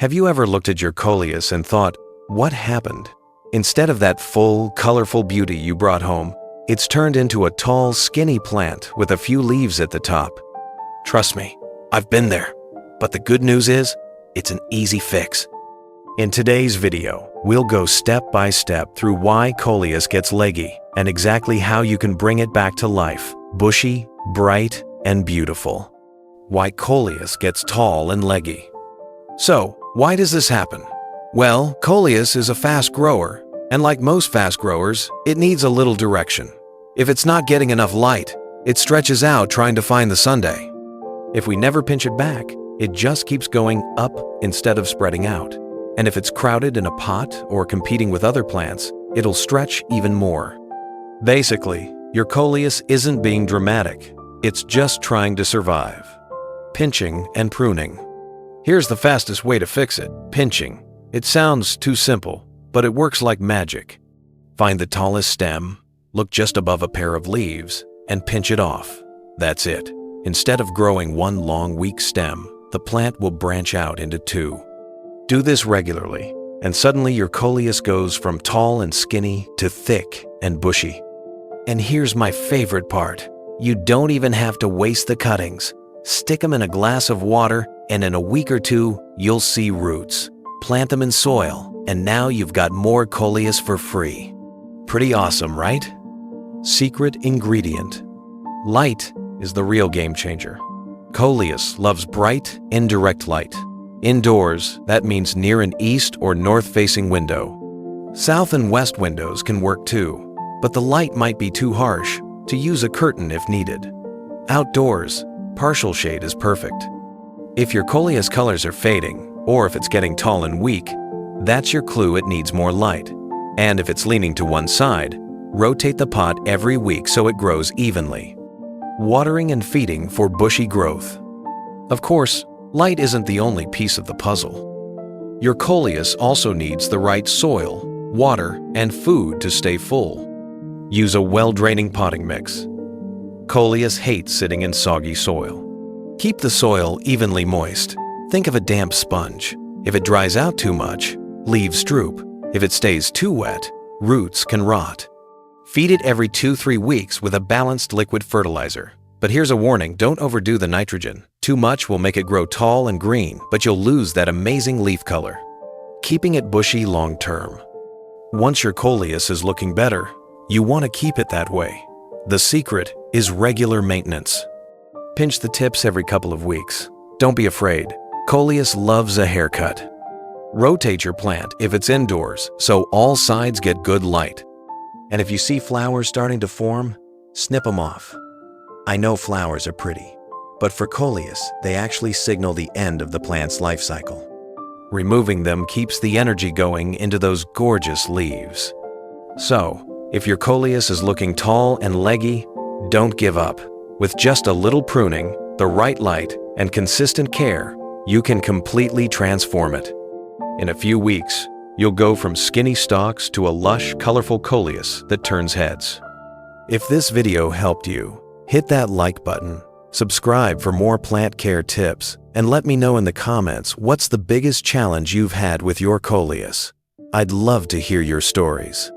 Have you ever looked at your Coleus and thought, what happened? Instead of that full, colorful beauty you brought home, it's turned into a tall, skinny plant with a few leaves at the top. Trust me, I've been there. But the good news is, it's an easy fix. In today's video, we'll go step by step through why Coleus gets leggy and exactly how you can bring it back to life, bushy, bright, and beautiful. Why Coleus gets tall and leggy. So, why does this happen? Well, Coleus is a fast grower, and like most fast growers, it needs a little direction. If it's not getting enough light, it stretches out trying to find the sunday. If we never pinch it back, it just keeps going up instead of spreading out. And if it's crowded in a pot or competing with other plants, it'll stretch even more. Basically, your Coleus isn't being dramatic. It's just trying to survive. Pinching and pruning. Here's the fastest way to fix it, pinching. It sounds too simple, but it works like magic. Find the tallest stem, look just above a pair of leaves, and pinch it off. That's it. Instead of growing one long, weak stem, the plant will branch out into two. Do this regularly, and suddenly your Coleus goes from tall and skinny to thick and bushy. And here's my favorite part. You don't even have to waste the cuttings. Stick them in a glass of water, and in a week or two, you'll see roots. Plant them in soil, and now you've got more Coleus for free. Pretty awesome, right? Secret ingredient. Light is the real game changer. Coleus loves bright, indirect light. Indoors, that means near an east or north-facing window. South and west windows can work too, but the light might be too harsh. To use a curtain if needed. Outdoors, partial shade is perfect. If your Coleus colors are fading, or if it's getting tall and weak, that's your clue it needs more light. And if it's leaning to one side, rotate the pot every week so it grows evenly. Watering and feeding for bushy growth. Of course, light isn't the only piece of the puzzle. Your Coleus also needs the right soil, water, and food to stay full. Use a well-draining potting mix. Coleus hates sitting in soggy soil. Keep the soil evenly moist. Think of a damp sponge. If it dries out too much, leaves droop. If it stays too wet, roots can rot. Feed it every 2-3 weeks with a balanced liquid fertilizer. But here's a warning, don't overdo the nitrogen. Too much will make it grow tall and green, but you'll lose that amazing leaf color. Keeping it bushy long-term. Once your Coleus is looking better, you want to keep it that way. The secret is regular maintenance. Pinch the tips every couple of weeks. Don't be afraid. Coleus loves a haircut. Rotate your plant if it's indoors, so all sides get good light. And if you see flowers starting to form, snip them off. I know flowers are pretty, but for Coleus, they actually signal the end of the plant's life cycle. Removing them keeps the energy going into those gorgeous leaves. So, if your Coleus is looking tall and leggy, don't give up. With just a little pruning, the right light, and consistent care, you can completely transform it. In a few weeks, you'll go from skinny stalks to a lush, colorful Coleus that turns heads. If this video helped you, hit that like button, subscribe for more plant care tips, and let me know in the comments what's the biggest challenge you've had with your Coleus. I'd love to hear your stories.